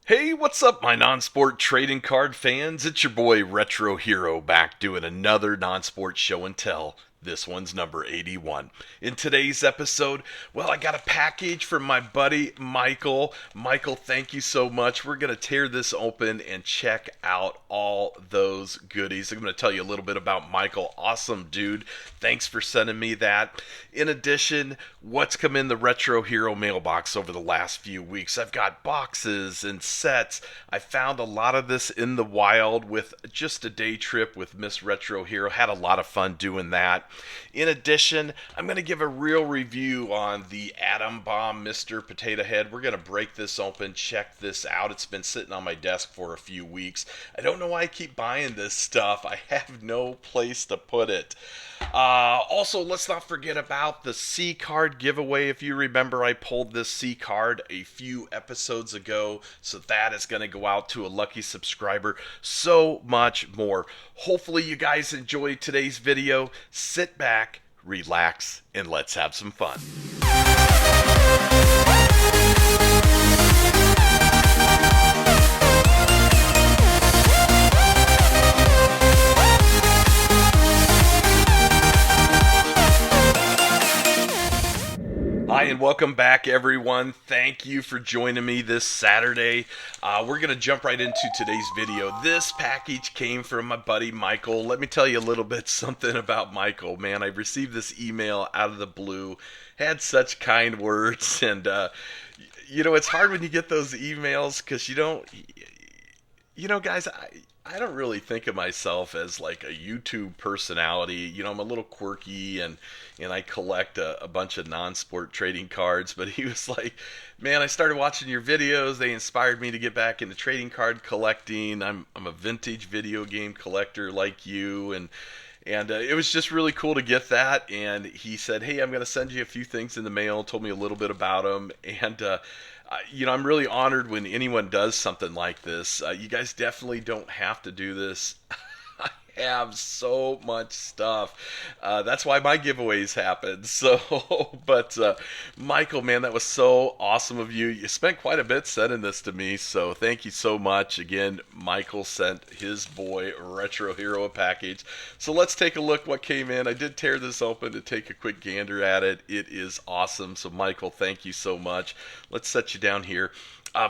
Hey, what's up, my non-sport trading card fans? It's your boy Retro Hero back doing another non-sport show and tell. This one's number 81. In today's episode, well, I got a package from my buddy Michael. Michael, thank you so much. We're going to tear this open and check out all those goodies. I'm going to tell you a little bit about Michael. Awesome dude. Thanks for sending me that. In addition, what's come in the Retro Hero mailbox over the last few weeks? I've got boxes and sets. I found a lot of this in the wild with just a day trip with Miss Retro Hero. Had a lot of fun doing that. In addition, I'm going to give a real review on the Atom Bomb Mr. Potato Head. We're going to break this open, check this out. It's been sitting on my desk for a few weeks. I don't know why I keep buying this stuff. I have no place to put it. Also, let's not forget about the C card giveaway. If you remember, I pulled this C card a few episodes ago, so that is going to go out to a lucky subscriber. So much more. Hopefully, you guys enjoyed today's video. Sit back, relax, and let's have some fun. Hi, and welcome back, everyone. Thank you for joining me this Saturday. We're going to jump right into today's video. This package came from my buddy Michael. Let me tell you a little bit something about Michael. Man, I received this email out of the blue, had such kind words, and it's hard when you get those emails because you don't, guys, I don't really think of myself as like a YouTube personality. I'm a little quirky and I collect a bunch of non-sport trading cards. But he was like, man, I started watching your videos. They inspired me to get back into trading card collecting. I'm a vintage video game collector like you. And it was just really cool to get that. And he said, hey, I'm going to send you a few things in the mail. Told me a little bit about them. And I'm really honored when anyone does something like this. You guys definitely don't have to do this. I have so much stuff. That's why my giveaways happen. So, but Michael, man, that was so awesome of you. You spent quite a bit sending this to me, so thank you so much. Again, Michael sent his boy Retro Hero a package. So let's take a look what came in. I did tear this open to take a quick gander at it. It is awesome. So Michael, thank you so much. Let's set you down here.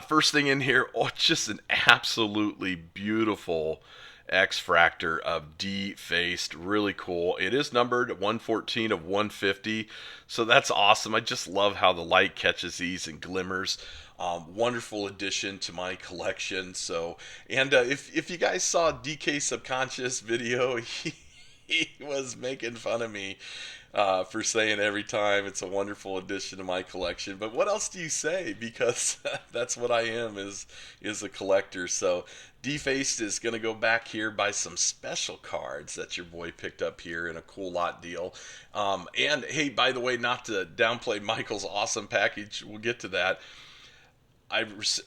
First thing in here, just an absolutely beautiful X-Fractor of D-Faced. Really cool. It is numbered 114 of 150, so that's awesome. I just love how the light catches these and glimmers. Wonderful addition to my collection. So, and if you guys saw DK Subconscious video, he was making fun of me for saying every time it's a wonderful addition to my collection. But what else do you say? Because that's what I am is a collector. So Defaced is going to go back here buy some special cards that your boy picked up here in a cool lot deal. And hey, by the way, not to downplay Michael's awesome package, we'll get to that.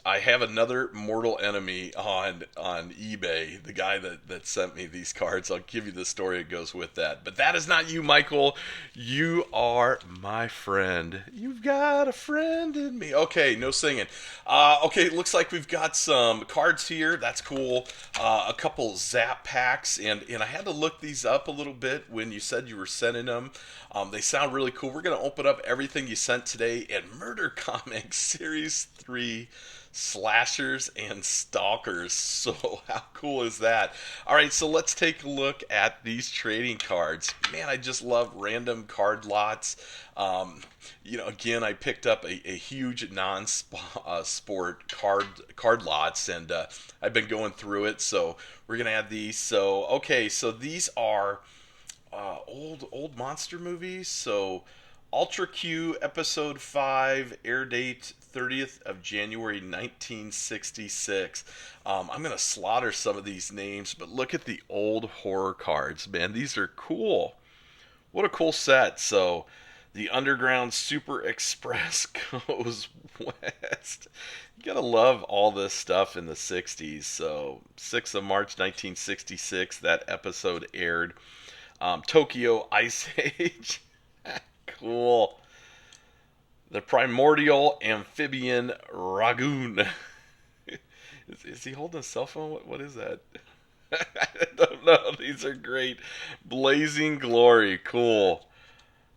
I have another mortal enemy on eBay. The guy that sent me these cards. I'll give you the story that goes with that. But that is not you, Michael. You are my friend. You've got a friend in me. Okay, no singing. Okay, it looks like we've got some cards here. That's cool. A couple Zap packs, and I had to look these up a little bit when you said you were sending them. They sound really cool. We're going to open up everything you sent today and Murder Comics Series 3 Slashers and Stalkers. So how cool is that? All right, so let's take a look at these trading cards. Man, I just love random card lots. Again, I picked up a huge non-sport card lots, and I've been going through it. So we're going to add these. So, okay, so these are old monster movies. So Ultra Q episode 5, air date 30th of January 1966. I'm going to slaughter some of these names, but look at the old horror cards, man. These are cool. What a cool set. So the Underground Super Express goes west. You gotta love all this stuff in the 60s. So 6th of March 1966, that episode aired. Tokyo Ice Age. Cool. The Primordial Amphibian Ragoon. Is he holding a cell phone? What is that? I don't know. These are great. Blazing Glory. Cool.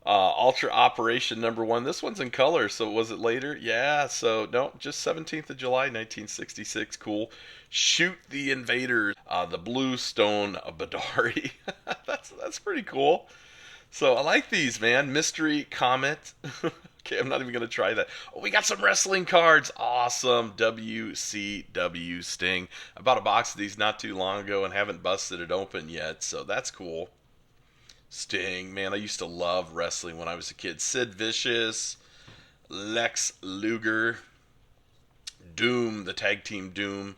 Ultra Operation number one. This one's in color, so was it later? Yeah, so no, just 17th of July, 1966. Cool. Shoot the Invaders. The Blue Stone of Badari. That's pretty cool. So I like these, man. Mystery Comet. Okay, I'm not even gonna try that. Oh, we got some wrestling cards. Awesome. WCW Sting. I bought a box of these not too long ago and haven't busted it open yet, so that's cool. Sting, man, I used to love wrestling when I was a kid. Sid Vicious, Lex Luger, Doom, the tag team Doom,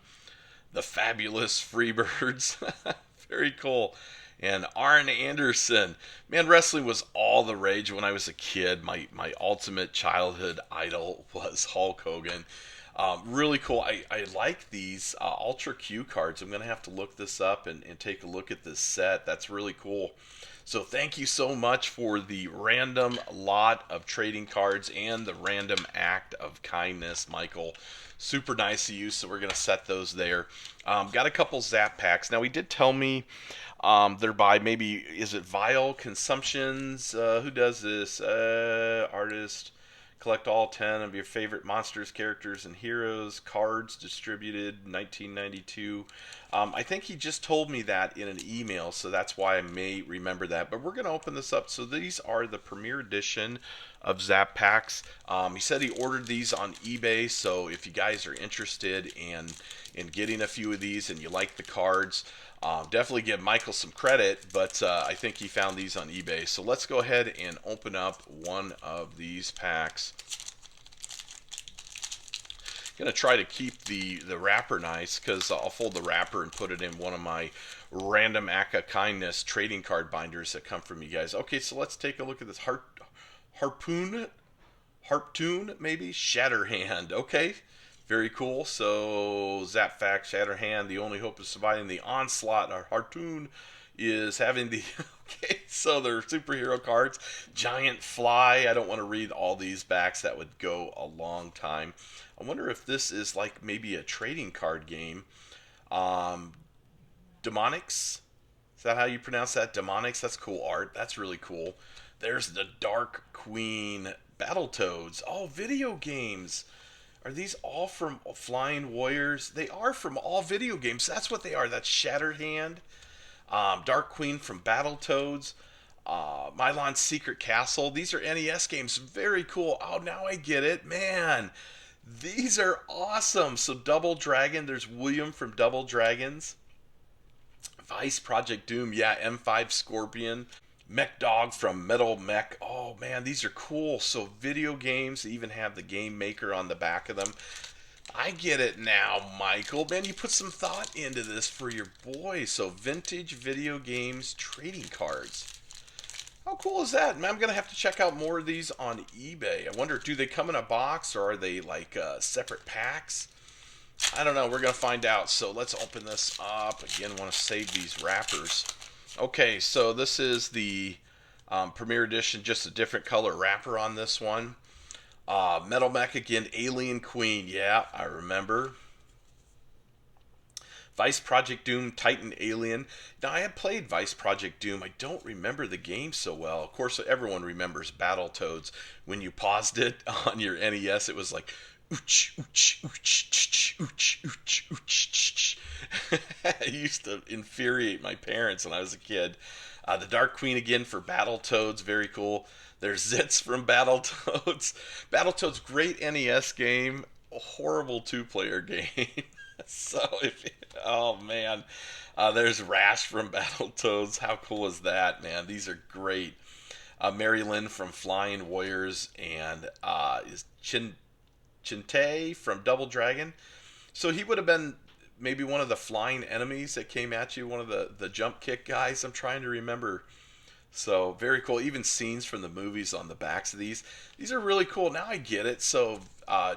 the Fabulous Freebirds. Very cool. And Arn Anderson. Man, wrestling was all the rage when I was a kid. My ultimate childhood idol was Hulk Hogan. Really cool. I like these Ultra Q cards. I'm going to have to look this up and take a look at this set. That's really cool. So thank you so much for the random lot of trading cards and the random act of kindness, Michael. Super nice of you. So we're going to set those there. Got a couple Zap packs. Now, he did tell me they're by maybe, is it Vile Consumptions? Who does this? Artist. Collect all 10 of your favorite monsters, characters, and heroes. Cards distributed 1992. I think he just told me that in an email, so that's why I may remember that. But we're going to open this up. So these are the premiere edition of Zap Packs. He said he ordered these on eBay, so if you guys are interested in getting a few of these and you like the cards, definitely give Michael some credit, but I think he found these on eBay. So let's go ahead and open up one of these packs. I'm going to try to keep the wrapper nice because I'll fold the wrapper and put it in one of my random act of kindness trading card binders that come from you guys. Okay, so let's take a look at this Harpoon, maybe? Shatterhand. Okay. Very cool. So, Zap Fact, Shatterhand, the only hope of surviving the onslaught. Our Harpoon is having the... Okay, so they're superhero cards. Giant Fly. I don't want to read all these backs. That would go a long time. I wonder if this is like maybe a trading card game. Demonics? Is that how you pronounce that? Demonics? That's cool art. That's really cool. There's the Dark Queen Battletoads. Oh, video games. Are these all from Flying Warriors? They are from all video games. That's what they are. That's Shatterhand, Dark Queen from Battletoads, Mylon's Secret Castle. These are NES games. Very cool. Oh, now I get it. Man, these are awesome. So Double Dragon. There's William from Double Dragons. Vice Project Doom. Yeah, M5 Scorpion. Mech Dog from Metal Mech. Oh man, these are cool. So video games even have the game maker on the back of them. I get it now, Michael. Man, you put some thought into this for your boy. So vintage video games trading cards. How cool is that? Man, I'm gonna have to check out more of these on eBay. I wonder, do they come in a box or are they like separate packs? I don't know. We're gonna find out. So let's open this up. Again, want to save these wrappers. Okay, so this is the Premier Edition, just a different color wrapper on this one. Metal Mech again, Alien Queen, yeah, I remember. Vice Project Doom, Titan Alien. Now, I had played Vice Project Doom. I don't remember the game so well. Of course, everyone remembers Battletoads. When you paused it on your NES, it was like, ooch, ooch, ooch, ooch, ooch, ooch, ooch. It used to infuriate my parents when I was a kid. The Dark Queen again for Battletoads, very cool. There's Zitz from Battletoads. Battletoads, great NES game, a horrible two-player game. So, oh man, there's Rash from Battletoads. How cool is that, man? These are great. Mary Lynn from Flying Warriors and is Chinte from Double Dragon. So he would have been maybe one of the flying enemies that came at you, one of the jump kick guys. I'm trying to remember. So very cool. Even scenes from the movies on the backs of these. These are really cool. Now I get it. So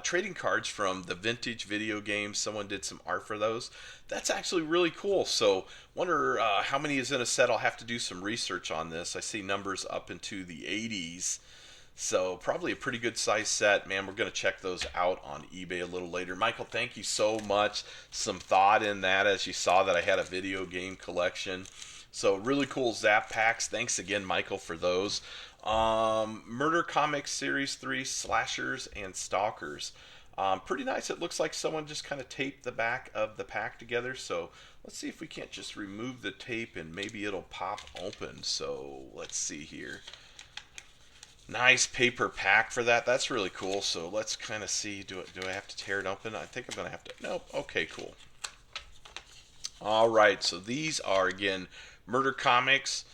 trading cards from the vintage video games. Someone did some art for those. That's actually really cool. So wonder how many is in a set. I'll have to do some research on this. I see numbers up into the 80s. So probably a pretty good size set, man. We're gonna check those out on eBay a little later. Michael, thank you so much. Some thought in that, as you saw that I had a video game collection. So really cool Zap packs. Thanks again, Michael, for those. Murder Comics Series 3 Slashers and Stalkers. Pretty nice. It looks like someone just kind of taped the back of the pack together. So let's see if we can't just remove the tape and maybe it'll pop open. So let's see here. Nice paper pack for that. That's really cool. So let's kind of see. Do I have to tear it open? I think I'm going to have to. Nope. Okay, cool. All right. So these are, again, Murder Comics.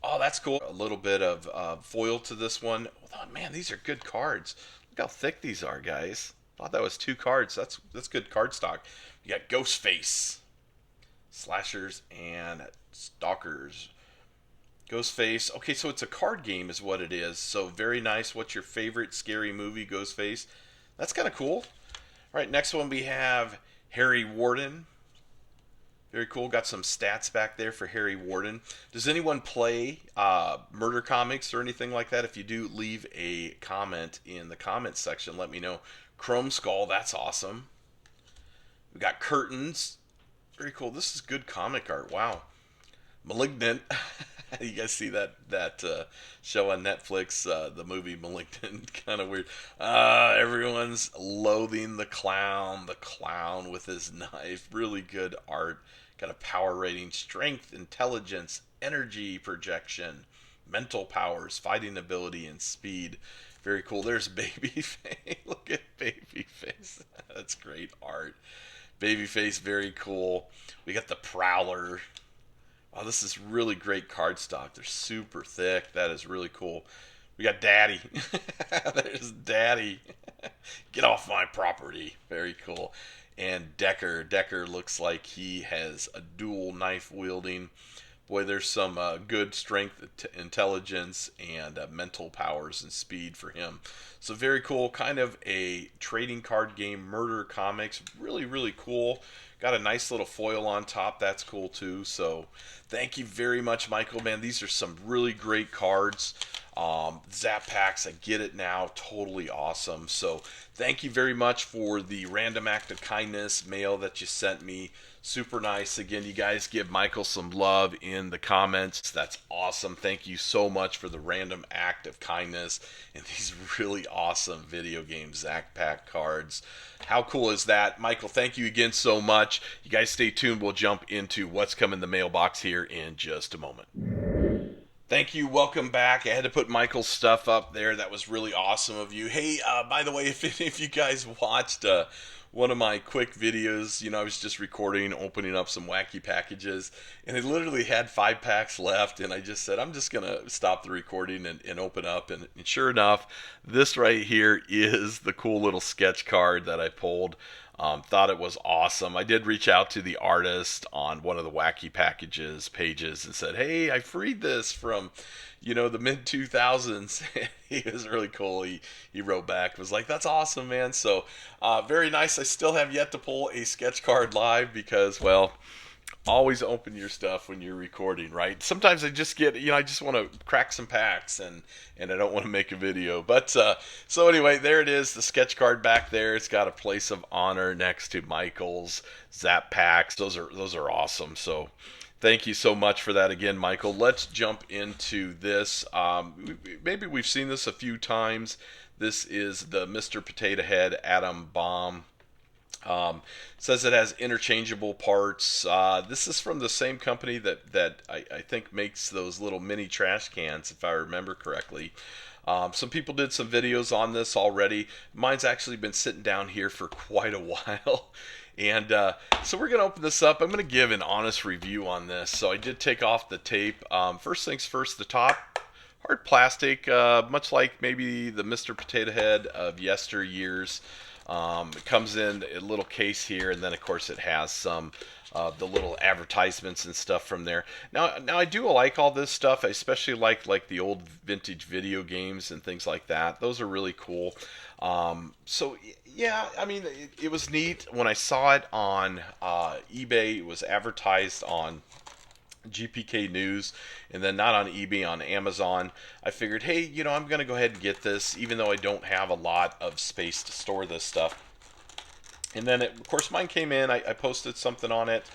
Oh, that's cool. A little bit of foil to this one. Oh, man, these are good cards. Look how thick these are, guys. Thought that was 2 cards. That's good card stock. You got Ghostface, Slashers, and Stalkers. Ghostface. Okay, so it's a card game, is what it is. So very nice. What's your favorite scary movie, Ghostface? That's kind of cool. All right, next one we have Harry Warden. Very cool. Got some stats back there for Harry Warden. Does anyone play Murder Comics or anything like that? If you do, leave a comment in the comments section. Let me know. Chrome Skull. That's awesome. We got Curtains. Very cool. This is good comic art. Wow. Malignant. You guys see that show on Netflix, the movie Malignant? Kind of weird. Everyone's loathing the clown with his knife. Really good art. Got a power rating: strength, intelligence, energy projection, mental powers, fighting ability, and speed. Very cool. There's Babyface. Look at Babyface. That's great art. Babyface, very cool. We got the Prowler. Oh, this is really great card stock. They're super thick. That is really cool. We got Daddy. There's Daddy. Get off my property. Very cool. And Decker. Decker looks like he has a dual knife wielding. Boy, there's some good strength, intelligence, and mental powers and speed for him. So very cool. Kind of a trading card game, Murder Comics. Really, really cool. Got a nice little foil on top. That's cool too. So thank you very much, Michael. Man, these are some really great cards. Zap packs, I get it now. Totally awesome. So thank you very much for the random act of kindness mail that you sent me. Super nice. Again, you guys give Michael some love in the comments. That's awesome. Thank you so much for the random act of kindness and these really awesome video game Zap pack cards. How cool is that? Michael, thank you again so much. You guys stay tuned. We'll jump into what's coming in the mailbox here in just a moment. Thank you. Welcome back. I had to put Michael's stuff up there. That was really awesome of you. Hey, by the way, if you guys watched one of my quick videos, I was just recording, opening up some wacky packages, and I literally had 5 packs left, and I just said, I'm just going to stop the recording and open up. And sure enough, this right here is the cool little sketch card that I pulled. Thought it was awesome. I did reach out to the artist on one of the wacky packages pages and said, hey, I freed this from, the mid 2000s. He was really cool. He wrote back, was like, that's awesome, man. So very nice. I still have yet to pull a sketch card live because, well, always open your stuff when you're recording, right? Sometimes I just get, I just want to crack some packs and I don't want to make a video. But so anyway, there it is, the sketch card back there. It's got a place of honor next to Michael's Zap packs. Those are awesome. So thank you so much for that again, Michael. Let's jump into this. Maybe we've seen this a few times. This is the Mr. Potato Head Atom Bomb. Says it has interchangeable parts. This is from the same company that I think makes those little mini trash cans, if I remember correctly. Some people did some videos on this already. Mine's actually been sitting down here for quite a while. And so we're going to open this up. I'm going to give an honest review on this. So I did take off the tape. First things first, the top, hard plastic, much like maybe the Mr. Potato Head of yesteryears. It comes in a little case here, and then of course it has some the little advertisements and stuff from there. Now I do like all this stuff. I especially like the old vintage video games and things like that. Those are really cool. So yeah, I mean it was neat when I saw it on eBay. It was advertised on GPK News, and then not on eBay, on Amazon. I figured, hey, I'm going to go ahead and get this, even though I don't have a lot of space to store this stuff. And then, of course, mine came in. I posted something on it.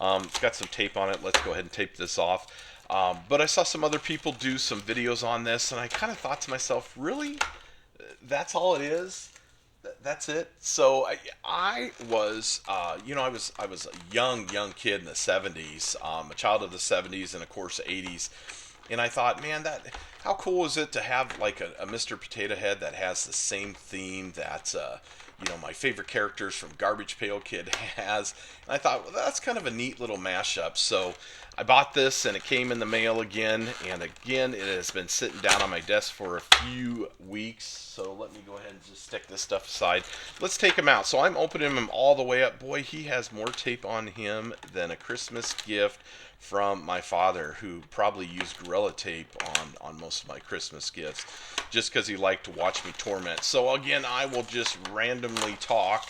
It's got some tape on it. Let's go ahead and tape this off. But I saw some other people do some videos on this, and I kind of thought to myself, really? That's all it is? That's it. So I was, I was a young kid in the '70s, a child of the '70s and of course '80s, and I thought, man, that how cool is it to have like a Mr. Potato Head that has the same theme that my favorite characters from Garbage Pail Kid has. And I thought, well, that's kind of a neat little mashup. So I bought this, and it came in the mail again. And again, it has been sitting down on my desk for a few weeks. So let me go ahead and just stick this stuff aside. Let's take him out. So I'm opening him all the way up. Boy, he has more tape on him than a Christmas gift from my father, who probably used Gorilla Tape on most of my Christmas gifts, just because he liked to watch me torment. So again, I will just randomly talk.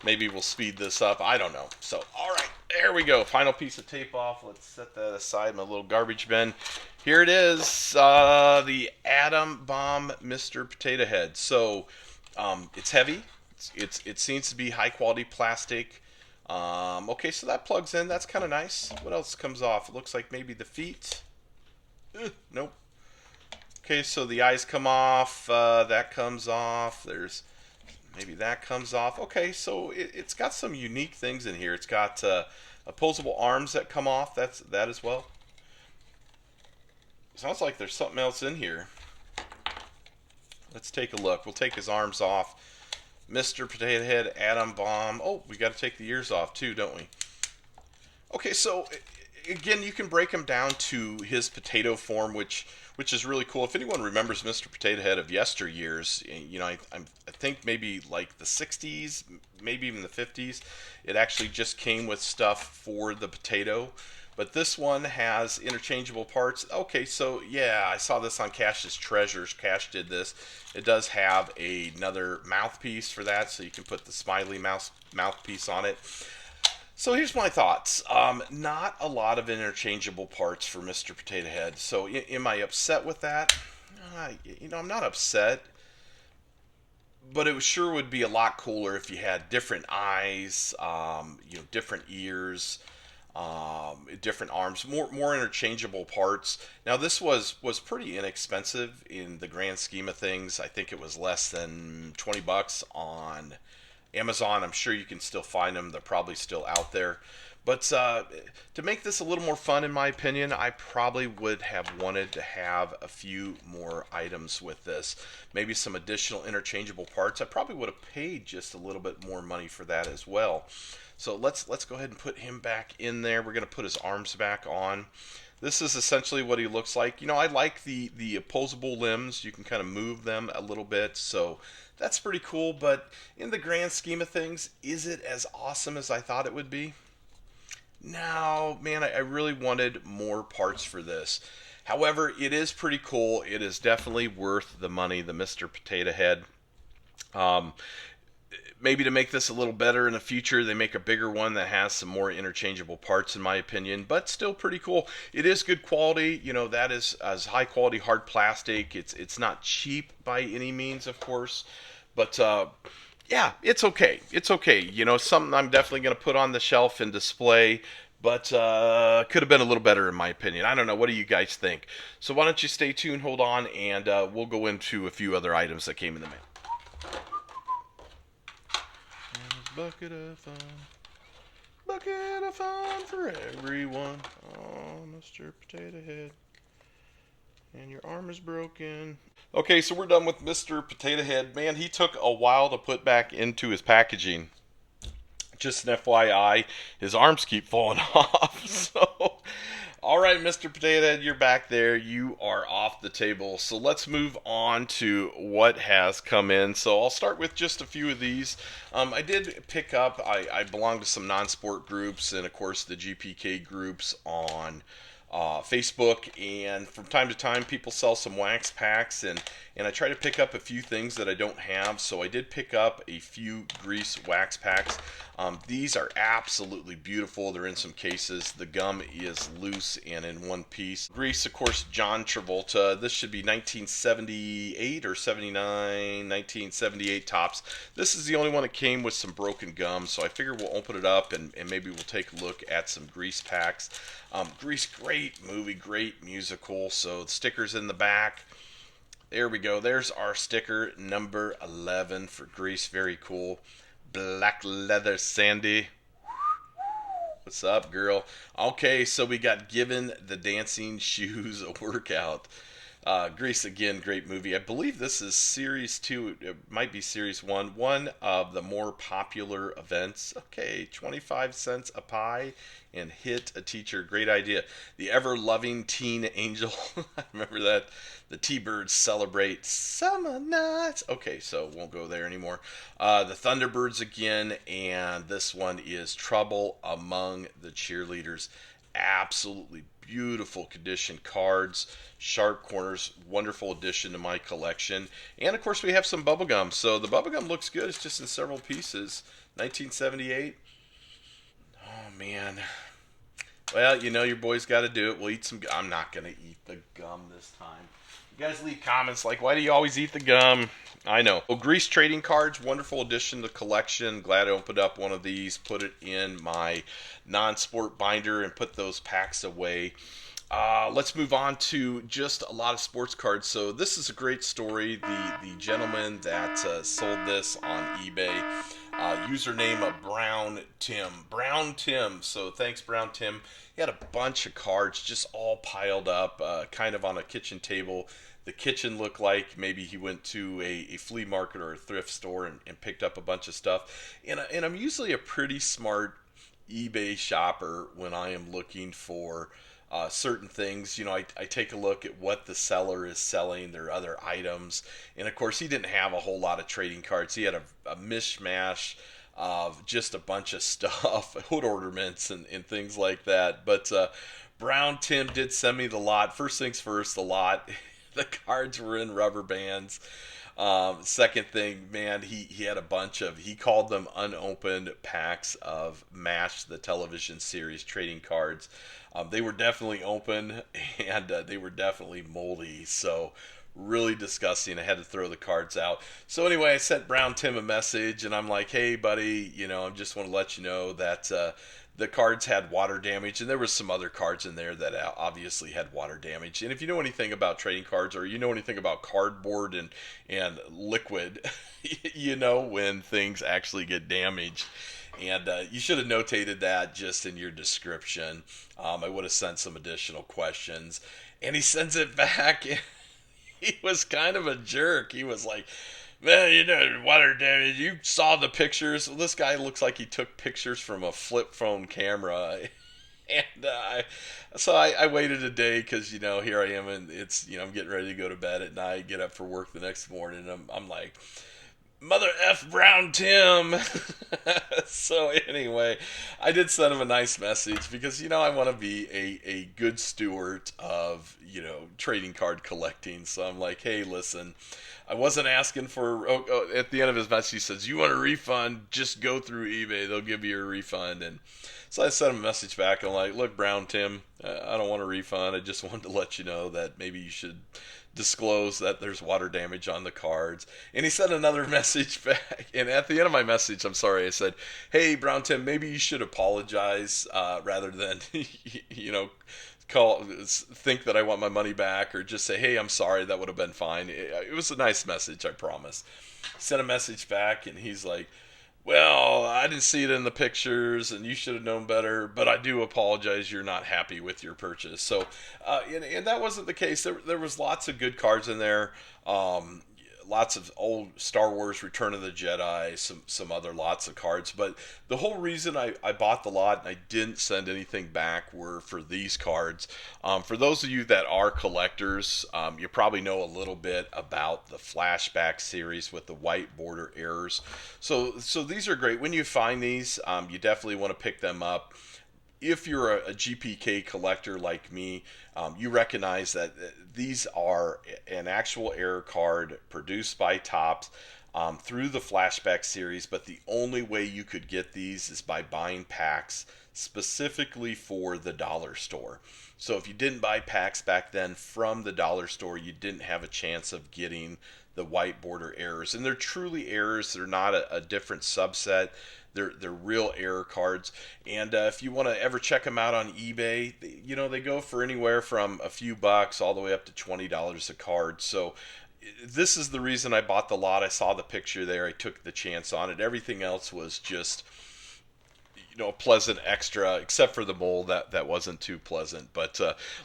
Maybe we'll speed this up. I don't know. So, all right, there we go. Final piece of tape off. Let's set that aside in my little garbage bin. Here it is, the Atom Bomb Mr. Potato Head. So, it's heavy. It seems to be high quality plastic. Okay, so that plugs in. That's kind of nice. What else comes off? It looks like maybe the feet. Nope. Okay, so the eyes come off. That comes off. There's maybe that comes off. Okay, so it's got some unique things in here. It's got opposable arms that come off. That's that as well. Sounds like there's something else in here. Let's take a look. We'll take his arms off. Mr. Potato Head, Atom Bomb. Oh, we got to take the ears off too, don't we? Okay, so again, you can break him down to his potato form, which is really cool. If anyone remembers Mr. Potato Head of yesteryears, I think maybe like the '60s, maybe even the '50s, it actually just came with stuff for the potato. But this one has interchangeable parts. Okay, so yeah, I saw this on Cash's Treasures. Cash did this. It does have another mouthpiece for that, so you can put the smiley mouthpiece on it. So here's my thoughts. Not a lot of interchangeable parts for Mr. Potato Head. So am I upset with that? I'm not upset. But it sure would be a lot cooler if you had different eyes, different ears, different arms, more interchangeable parts. Now this was pretty inexpensive in the grand scheme of things. I think it was less than $20 on Amazon. I'm sure you can still find them. They're probably still out there. But to make this a little more fun, in my opinion, I probably would have wanted to have a few more items with this. Maybe some additional interchangeable parts. I probably would have paid just a little bit more money for that as well. So let's go ahead and put him back in there. We're going to put his arms back on. This is essentially what he looks like. I like the opposable limbs. You can kind of move them a little bit. So that's pretty cool. But in the grand scheme of things, is it as awesome as I thought it would be? No, man, I really wanted more parts for this. However, it is pretty cool. It is definitely worth the money, the Mr. Potato Head. Maybe to make this a little better in the future, they make a bigger one that has some more interchangeable parts, in my opinion, but still pretty cool. It is good quality. That is as high quality hard plastic. It's not cheap by any means, of course, but yeah, it's okay. It's okay. Something I'm definitely going to put on the shelf and display, but could have been a little better in my opinion. I don't know. What do you guys think? So why don't you stay tuned, hold on, and we'll go into a few other items that came in the mail. Bucket of fun for everyone. Oh, Mr. Potato Head. And your arm is broken. Okay, so we're done with Mr. Potato Head. Man, he took a while to put back into his packaging. Just an FYI, his arms keep falling off. So, all right, Mr. Potato Head, you're back there. You are off the table. So let's move on to what has come in. So I'll start with just a few of these. I did pick up, I belong to some non-sport groups and, of course, the GPK groups on Facebook, and from time to time people sell some wax packs, and I try to pick up a few things that I don't have. So I did pick up a few grease wax packs. These are absolutely beautiful. They're in some cases. The gum is loose and in one piece. Grease, of course, John Travolta. This should be 1978 or 79, 1978 tops. This is the only one that came with some broken gum, so I figure we'll open it up and maybe we'll take a look at some grease packs. Grease, great movie, great musical. So the sticker's in the back. There we go. There's our sticker number 11 for Grease. Very cool. Black leather Sandy. What's up, girl? Okay, so we got Given the Dancing Shoes a Workout. Grease, again, great movie. I believe this is series 2. It might be series 1. One of the more popular events. Okay, 25 cents a pie and hit a teacher. Great idea. The ever-loving teen angel. I remember that. The T-Birds celebrate summer nights. Okay, so won't go there anymore. The Thunderbirds again, and this one is Trouble Among the Cheerleaders. Absolutely beautiful condition cards, sharp corners, wonderful addition to my collection. And of course we have some bubblegum. So the bubblegum looks good. It's just in several pieces. 1978. Oh man. Well, you know your boy's got to do it. We'll eat some. I'm not going to eat the gum this time. You guys leave comments like, why do you always eat the gum? I know. Oh, Grease trading cards, wonderful addition to the collection. Glad I opened up one of these, put it in my non-sport binder, and put those packs away. Let's move on to just a lot of sports cards. So this is a great story. The gentleman that sold this on eBay, username of Brown Tim. Brown Tim. So thanks, Brown Tim. He had a bunch of cards just all piled up, kind of on a kitchen table. The kitchen looked like maybe he went to a flea market or a thrift store and picked up a bunch of stuff. And I'm usually a pretty smart eBay shopper when I am looking for certain things. You know, I take a look at what the seller is selling, their other items. And of course, he didn't have a whole lot of trading cards. He had a mishmash of just a bunch of stuff, hood ornaments and things like that. But Brown Tim did send me the lot. First things first, the lot. The cards were in rubber bands. Second thing, man, he had a bunch of, he called them unopened packs of MASH, the television series trading cards. They were definitely open, and they were definitely moldy. So really disgusting. I had to throw the cards out. So anyway, I sent Brown Tim a message, and I'm like, hey, buddy, you know, I just want to let you know that the cards had water damage, and there was some other cards in there that obviously had water damage. And if you know anything about trading cards, or you know anything about cardboard and liquid, you know when things actually get damaged. And you should have notated that just in your description. I would have sent some additional questions. And he sends it back. He was kind of a jerk. He was like, man, you know, water damage. You saw the pictures. Well, this guy looks like he took pictures from a flip phone camera. And so I waited a day because, you know, here I am, and it's, you know, I'm getting ready to go to bed at night, get up for work the next morning. And I'm like, Mother F Brown Tim. So anyway, I did send him a nice message because, you know, I want to be a good steward of, you know, trading card collecting. So I'm like, hey, listen, I wasn't asking for, at the end of his message, he says, you want a refund, just go through eBay. They'll give you a refund. And so I sent him a message back. I'm like, look, Brown Tim, I don't want a refund. I just wanted to let you know that maybe you should disclose that there's water damage on the cards. And he sent another message back. And at the end of my message, I'm sorry, I said, hey, Brown Tim, maybe you should apologize rather than, you know, think that I want my money back, or just say, hey, I'm sorry. That would have been fine. It was a nice message, I promise. Sent a message back, and he's like, well, I didn't see it in the pictures, and you should have known better, but I do apologize. You're not happy with your purchase. So, and that wasn't the case. There was lots of good cards in there. Lots of old Star Wars Return of the Jedi, some other lots of cards. But the whole reason I bought the lot and I didn't send anything back were for these cards. For those of you that are collectors, you probably know a little bit about the Flashback series with the white border errors. So these are great. When you find these, you definitely want to pick them up. if you're a GPK collector like me, you recognize that these are an actual error card produced by Topps through the Flashback series, but the only way you could get these is by buying packs specifically for the dollar store. So if you didn't buy packs back then from the dollar store, you didn't have a chance of getting the white border errors. And they're truly errors. They're not a different subset. They're real error cards. And if you want to ever check them out on eBay, they go for anywhere from a few bucks all the way up to $20 a card. So this is the reason I bought the lot. I saw the picture there. I took the chance on it. Everything else was just a pleasant extra, except for the mold that wasn't too pleasant. But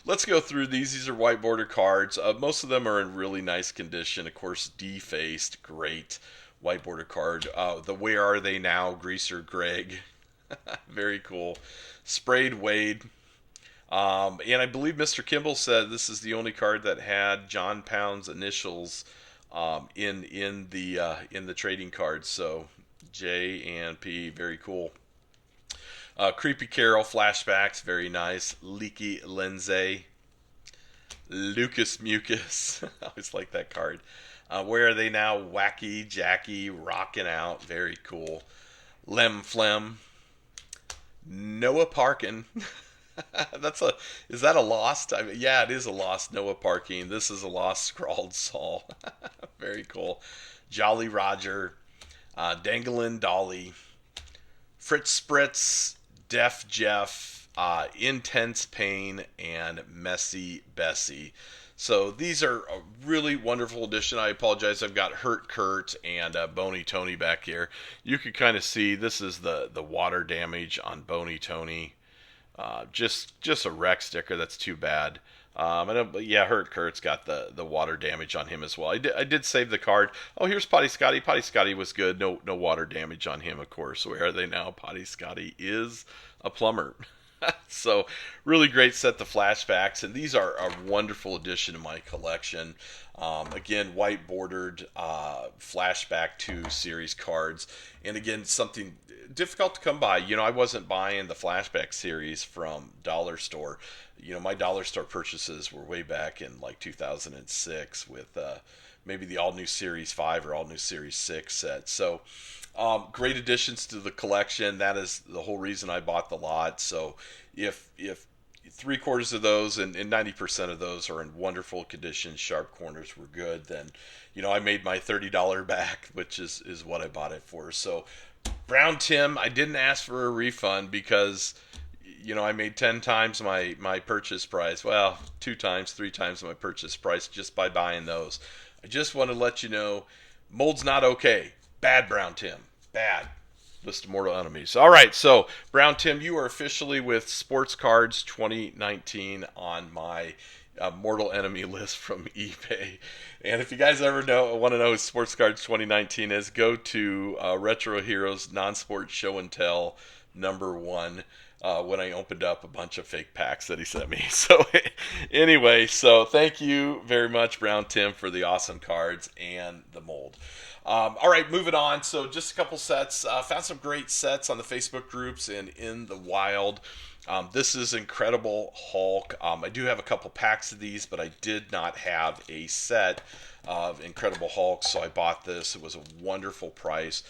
let's go through these. These are white border cards. Most of them are in really nice condition. Of course, defaced, great white border card. The Where Are They Now Greaser Greg, very cool. Sprayed Wade. And I believe Mr. Kimball said this is the only card that had John Pound's initials in the trading cards. So J and P, very cool. Creepy Carol flashbacks, very nice. Leaky Lindsay, Lucas Mucus, I always like that card. Where Are They Now? Wacky Jackie, rocking out, very cool. Lem Flem, Noah Parkin. Is that a lost? I mean, yeah, it is a lost. Noah Parkin. This is a lost scrawled Saul. Very cool. Jolly Roger, Danglin Dolly, Fritz Spritz, Def Jeff, Intense Pain, and Messy Bessie. So these are a really wonderful addition. I apologize. I've got Hurt Kurt and Bony Tony back here. You can kind of see this is the water damage on Bony Tony. Just a wreck sticker. That's too bad. Yeah, Hurt Kurt's got the water damage on him as well. I did save the card. Oh, here's Potty Scotty. Potty Scotty was good. No water damage on him, of course. Where Are They Now? Potty Scotty is a plumber. So really great set, the flashbacks, and these are a wonderful addition to my collection. Again, white bordered flashback 2 series cards, and again, something difficult to come by. I wasn't buying the flashback series from dollar store. My dollar store purchases were way back in like 2006 with maybe the all new series 5 or all new series 6 set. So great additions to the collection. That is the whole reason I bought the lot. So if 3/4 of those and 90% of those are in wonderful condition, sharp corners were good, then I made my $30 back, which is what I bought it for. So Brown Tim, I didn't ask for a refund because I made 10 times my purchase price. Well, 2 times, 3 times my purchase price just by buying those. I just want to let you know, mold's not okay. Bad, Brown Tim. Bad. List of mortal enemies. All right, so Brown Tim, you are officially with Sports Cards 2019 on my mortal enemy list from eBay. And if you guys ever want to know who Sports Cards 2019 is, go to Retro Heroes Non-Sport Show and Tell #1 when I opened up a bunch of fake packs that he sent me. So anyway, so thank you very much, Brown Tim, for the awesome cards and the mold. All right, moving on. So just a couple sets. Found some great sets on the Facebook groups and in the wild. This is Incredible Hulk. I do have a couple packs of these, but I did not have a set of Incredible Hulk, so I bought this. It was a wonderful price.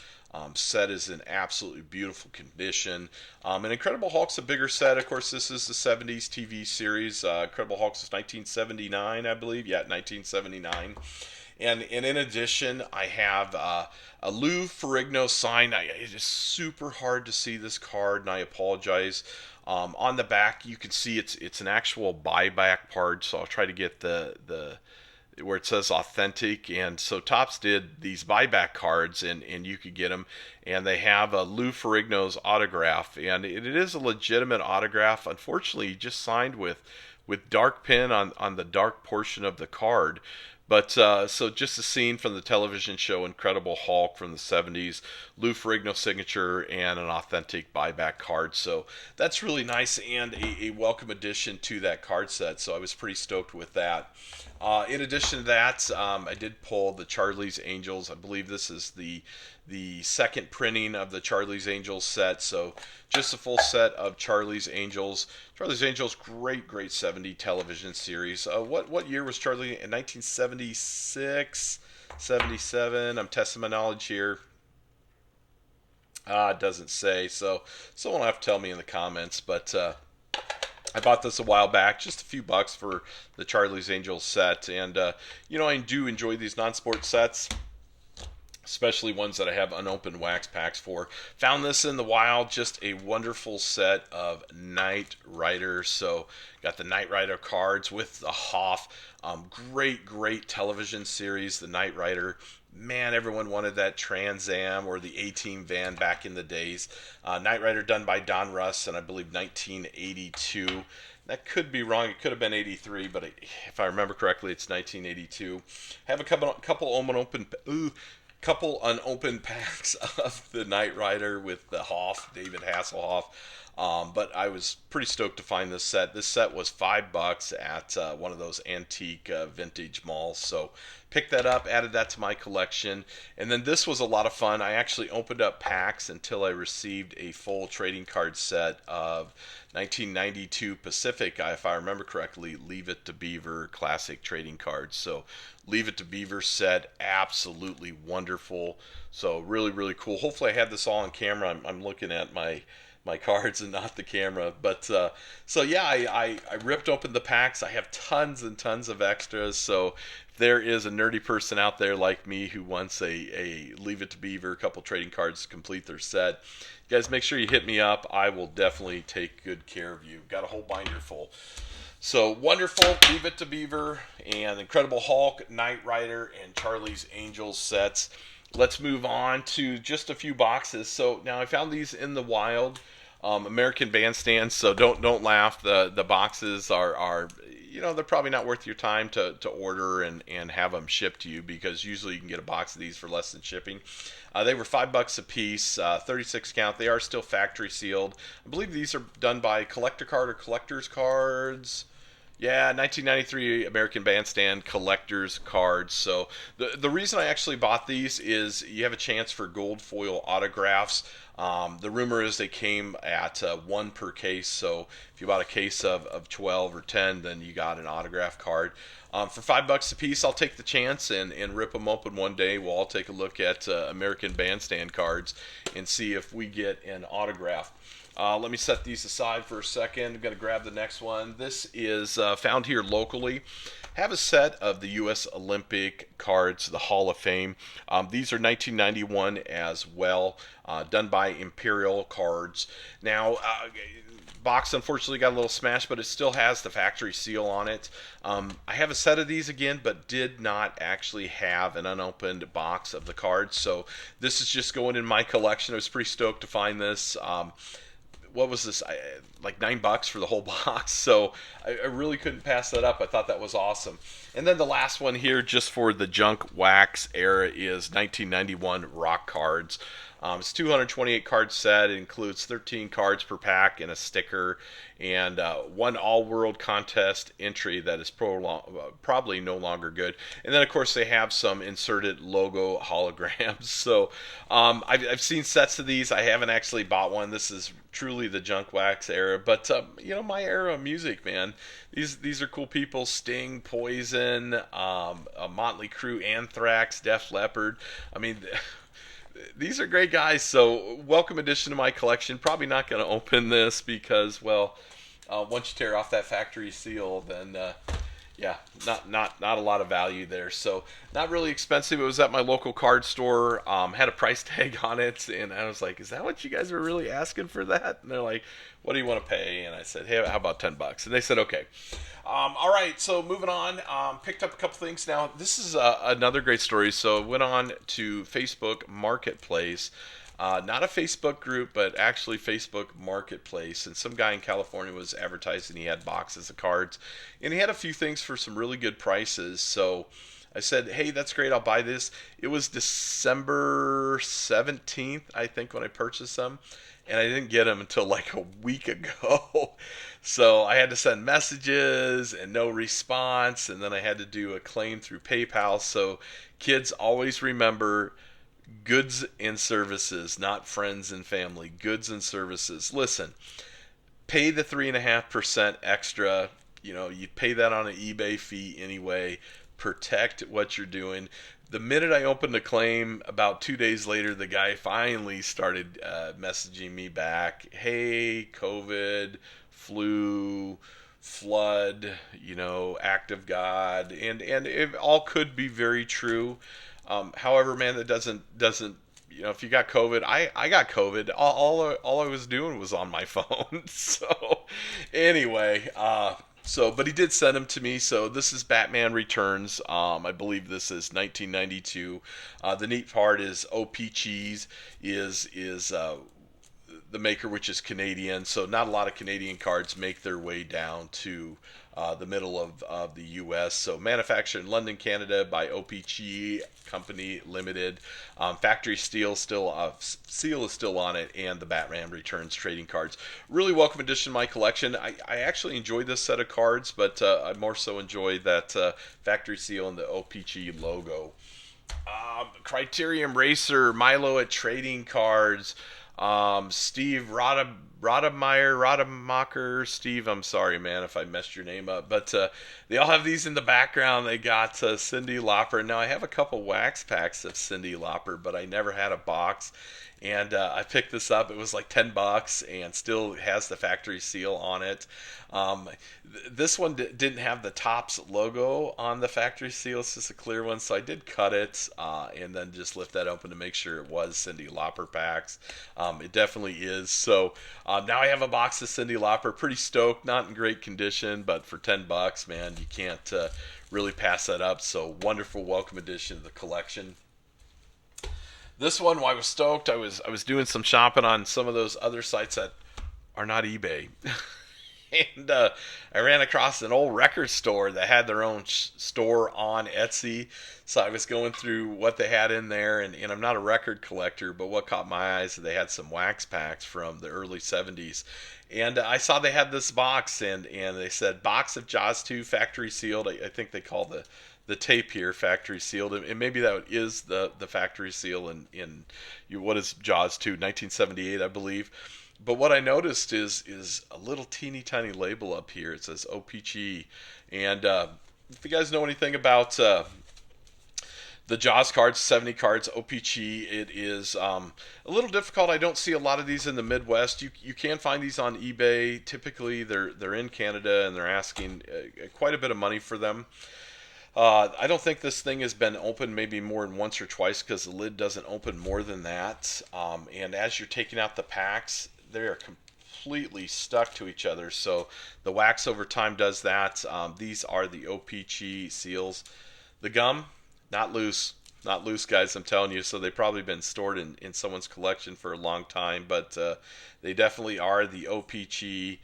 Set is in absolutely beautiful condition. And Incredible Hulk's a bigger set. Of course, this is the 70s TV series. Incredible Hulk is 1979, I believe. Yeah, 1979. And in addition, I have a Lou Ferrigno sign. It is super hard to see this card, and I apologize. On the back, you can see it's an actual buyback card, so I'll try to get the where it says authentic. And so Topps did these buyback cards, and you could get them, and they have a Lou Ferrigno's autograph, and it is a legitimate autograph. Unfortunately, he just signed with dark pen on the dark portion of the card. But so just a scene from the television show Incredible Hulk from the 70s, Lou Ferrigno signature, and an authentic buyback card. So that's really nice and a welcome addition to that card set. So I was pretty stoked with that. In addition to that, I did pull the Charlie's Angels. I believe this is the second printing of the Charlie's Angels set. So just a full set of Charlie's Angels. Charlie's Angels, great 70 television series. What year was Charlie in? 1976, 77. I'm testing my knowledge here. It doesn't say. So someone will have to tell me in the comments. But I bought this a while back, just a few bucks for the Charlie's Angels set. And, I do enjoy these non-sport sets, especially ones that I have unopened wax packs for. Found this in the wild, just a wonderful set of Knight Rider. So got the Knight Rider cards with the Hoff. Great television series, the Knight Rider. Man, everyone wanted that Trans Am or the A-Team van back in the days. Knight Rider done by Don Russ, and I believe 1982. That could be wrong. It could have been 83, but if I remember correctly, it's 1982. Have a couple unopened packs of the Knight Rider with the Hoff, David Hasselhoff. But I was pretty stoked to find this set. This set was $5 at one of those antique vintage malls. So picked that up, added that to my collection. And then this was a lot of fun. I actually opened up packs until I received a full trading card set of 1992 Pacific, if I remember correctly, Leave It to Beaver classic trading cards. So Leave It to Beaver set, absolutely wonderful. So really cool. Hopefully I had this all on camera. I'm looking at my cards and not the camera. But so yeah, I ripped open the packs. I have tons and tons of extras. So if there is a nerdy person out there like me who wants a Leave It to Beaver, a couple trading cards to complete their set, you guys make sure you hit me up. I will definitely take good care of you. Got a whole binder full. So wonderful Leave It to Beaver and Incredible Hulk, Knight Rider, and Charlie's Angels sets. Let's move on to just a few boxes. So now I found these in the wild. American Bandstand, so don't laugh. The boxes are they're probably not worth your time to order and have them shipped to you, because usually you can get a box of these for less than shipping. They were $5 a piece, 36 count. They are still factory sealed. I believe these are done by Collector Card or Collector's Cards. Yeah, 1993 American Bandstand collector's cards. So the reason I actually bought these is you have a chance for gold foil autographs. The rumor is they came at one per case. So if you bought a case of 12 or 10, then you got an autograph card. For $5 a piece, I'll take the chance and rip them open one day. We'll all take a look at American Bandstand cards and see if we get an autograph. Let me set these aside for a second. I'm going to grab the next one. This is found here locally. Have a set of the U.S. Olympic cards, the Hall of Fame. These are 1991 as well, done by Imperial Cards. Now, box unfortunately got a little smashed, but it still has the factory seal on it. I have a set of these again, but did not actually have an unopened box of the cards. So this is just going in my collection. I was pretty stoked to find this. What was this? Like $9 for the whole box. So I really couldn't pass that up. I thought that was awesome. And then the last one here, just for the junk wax era, is 1991 Rock Cards. It's 228 card set. It includes 13 cards per pack and a sticker, and one all-world contest entry that is probably no longer good. And then, of course, they have some inserted logo holograms. So I've seen sets of these. I haven't actually bought one. This is truly the junk wax era. But, my era of music, man. These are cool people. Sting, Poison, Motley Crue, Anthrax, Def Leppard. I mean... These are great guys, so welcome addition to my collection. Probably not going to open this because, well, once you tear off that factory seal, then not a lot of value there. So not really expensive. It was at my local card store. Had a price tag on it, and I was like, "Is that what you guys are really asking for that?" And they're like, "What do you want to pay?" And I said, "Hey, how about $10?" And they said, "Okay." All right, so moving on. Picked up a couple things. Now, this is another great story. So went on to Facebook Marketplace. Not a Facebook group, but actually Facebook Marketplace. And some guy in California was advertising he had boxes of cards. And he had a few things for some really good prices. So I said, hey, that's great. I'll buy this. It was December 17th, I think, when I purchased them. and I didn't get them until like a week ago. So I had to send messages and no response, and then I had to do a claim through PayPal. So kids, always remember, goods and services, not friends and family. Goods and services. Listen, pay the 3.5% extra. You pay that on an eBay fee anyway. Protect what you're doing. The minute I opened a claim, about 2 days later, the guy finally started messaging me back. Hey, COVID, flu, flood, act of God, and it all could be very true. However, man, that doesn't if you got COVID, I got COVID. All I was doing was on my phone. So anyway, but he did send them to me. So this is Batman Returns. I believe this is 1992. The neat part is OP Cheese is the maker, which is Canadian. So not a lot of Canadian cards make their way down to the middle of the U.S. So manufactured in London, Canada by OPG Company Limited. Factory seal is still on it, and the Batman Returns trading cards. Really welcome addition to my collection. I actually enjoyed this set of cards, but I more so enjoyed that factory seal and the OPG logo. Criterium Racer, Milo at Trading Cards, Steve Rademacher, Steve, I'm sorry, man, if I messed your name up, but they all have these in the background. They got Cyndi Lauper. Now, I have a couple wax packs of Cyndi Lauper, but I never had a box. And I picked this up. It was like $10 and still has the factory seal on it. This one didn't have the Topps logo on the factory seal. It's just a clear one. So I did cut it and then just lift that open to make sure it was Cyndi Lauper packs. It definitely is. So now I have a box of Cyndi Lauper. Pretty stoked. Not in great condition, but for $10, man, you can't really pass that up. So wonderful welcome addition to the collection. This one, I was stoked. I was doing some shopping on some of those other sites that are not eBay, and I ran across an old record store that had their own store on Etsy. So I was going through what they had in there, and I'm not a record collector, but what caught my eyes is they had some wax packs from the early '70s, and I saw they had this box, and they said box of Jaws 2 factory sealed. I think they call the tape here factory sealed, and maybe that is the factory seal in what is Jaws 2, 1978, I believe. But what I noticed is a little teeny tiny label up here. It says OPG, and if you guys know anything about the Jaws cards, 70 cards, OPG, it is a little difficult. I don't see a lot of these in the Midwest. You can find these on eBay. Typically, they're in Canada, and they're asking quite a bit of money for them. I don't think this thing has been opened maybe more than once or twice because the lid doesn't open more than that. And as you're taking out the packs, they are completely stuck to each other. So the wax over time does that. These are the OPG seals. The gum, not loose. Not loose, guys, I'm telling you. So they've probably been stored in someone's collection for a long time. But they definitely are the OPG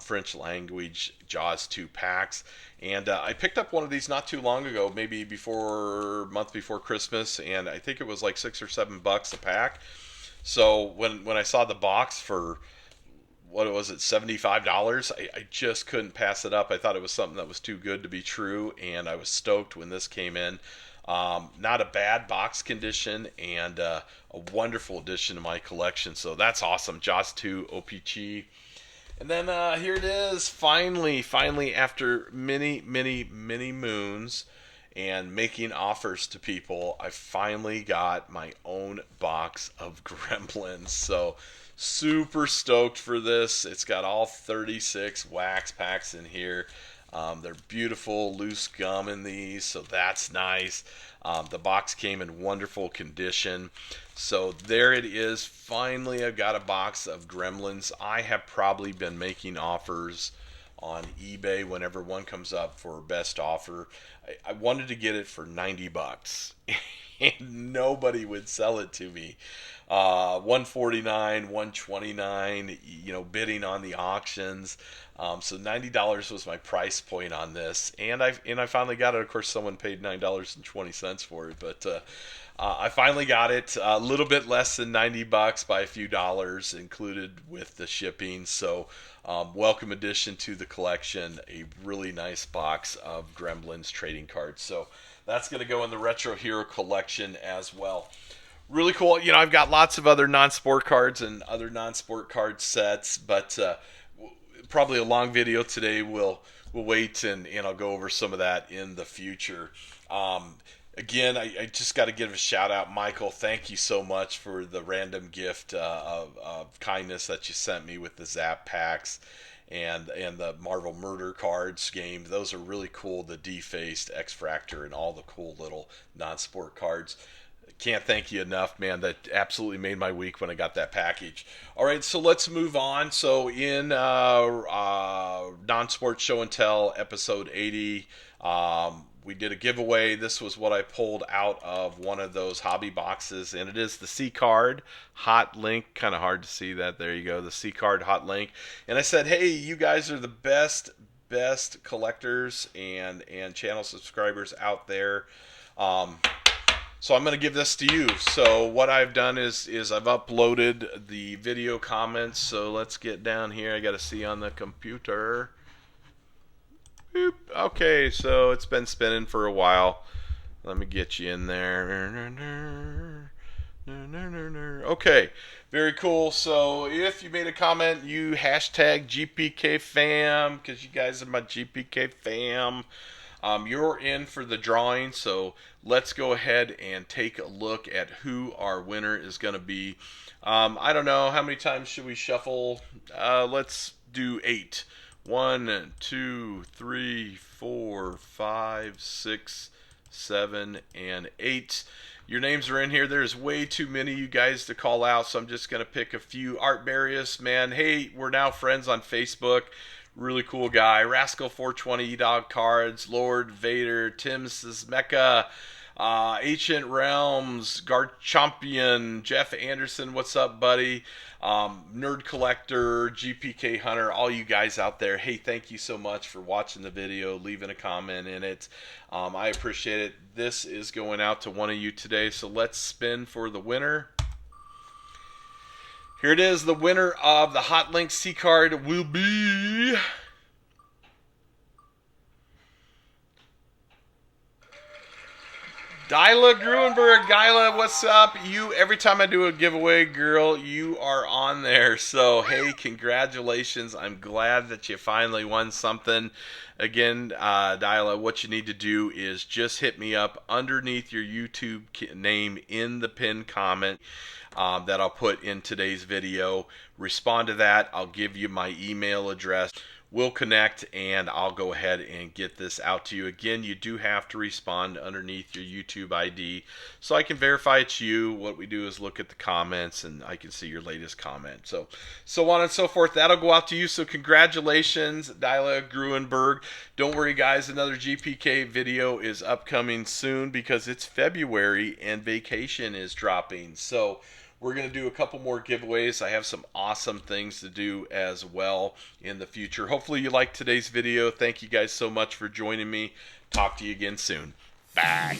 French language Jaws 2 packs. And I picked up one of these not too long ago, maybe month before Christmas, and I think it was like $6 or $7 a pack. So when I saw the box for what was it, $75, I just couldn't pass it up. I thought it was something that was too good to be true, and I was stoked when this came in. Not a bad box condition, and a wonderful addition to my collection. So that's awesome. Jaws 2 OPG. And then here it is, finally, after many moons and making offers to people, I finally got my own box of Gremlins. So super stoked for this. It's got all 36 wax packs in here. They're beautiful, loose gum in these, so that's nice. The box came in wonderful condition. So there it is. Finally, I've got a box of Gremlins. I have probably been making offers on eBay whenever one comes up for best offer. I wanted to get it for $90, and nobody would sell it to me. 149, 129, bidding on the auctions. So $90 was my price point on this, and I finally got it. Of course, someone paid $9.20 for it, but I finally got it. A little bit less than $90 by a few dollars included with the shipping. So, welcome addition to the collection. A really nice box of Gremlins trading cards. So, that's going to go in the Retro Hero collection as well. Really cool. You know, I've got lots of other non-sport cards and other non-sport card sets, but probably a long video today. We'll wait and I'll go over some of that in the future. Again, I just got to give a shout out, Michael. Thank you so much for the random gift of kindness that you sent me with the Zap packs and the Marvel Murder cards game. Those are really cool. The Defaced, X-Fractor, and all the cool little non-sport cards. Can't thank you enough, man. That absolutely made my week when I got that package. All right, so let's move on. So in Non-Sport Show and Tell, episode 80, we did a giveaway. This was what I pulled out of one of those hobby boxes, and it is the C-Card Hot Link. Kind of hard to see that. There you go, the C-Card Hot Link. And I said, hey, you guys are the best collectors and channel subscribers out there. So I'm going to give this to you. So what I've done is I've uploaded the video comments. So let's get down here. I got to see on the computer. Boop. Okay, so it's been spinning for a while. Let me get you in there. Okay, very cool. So if you made a comment, you hashtag GPK fam, because you guys are my GPK fam. You're in for the drawing, so let's go ahead and take a look at who our winner is going to be. I don't know, how many times should we shuffle? Let's do 8. 1, 2, 3, 4, 5, 6, 7, and 8. Your names are in here. There's way too many of you guys to call out, so I'm just going to pick a few. Art Barius, man, hey, we're now friends on Facebook. Really cool guy. Rascal 420, E-Dog Cards, Lord Vader, Tim Sismeka, Ancient Realms, Garchampion, Jeff Anderson, what's up, buddy? Nerd Collector, GPK Hunter, all you guys out there, hey, thank you so much for watching the video, leaving a comment in it. I appreciate it. This is going out to one of you today, so let's spin for the winner. Here it is. The winner of the Hot Link C-Card will be Dyla Gruenberg. Dyla, what's up? You, every time I do a giveaway, girl, you are on there. So, hey, congratulations. I'm glad that you finally won something. Again, Dyla, what you need to do is just hit me up underneath your YouTube name in the pinned comment that I'll put in today's video. Respond to that. I'll give you my email address. We'll connect, and I'll go ahead and get this out to you. Again, you do have to respond underneath your YouTube ID so I can verify it's you. What we do is look at the comments, and I can see your latest comment. So on and so forth. That'll go out to you. So congratulations, Dyla Gruenberg. Don't worry, guys. Another GPK video is upcoming soon because it's February and vacation is dropping. So we're going to do a couple more giveaways. I have some awesome things to do as well in the future. Hopefully you liked today's video. Thank you guys so much for joining me. Talk to you again soon. Bye.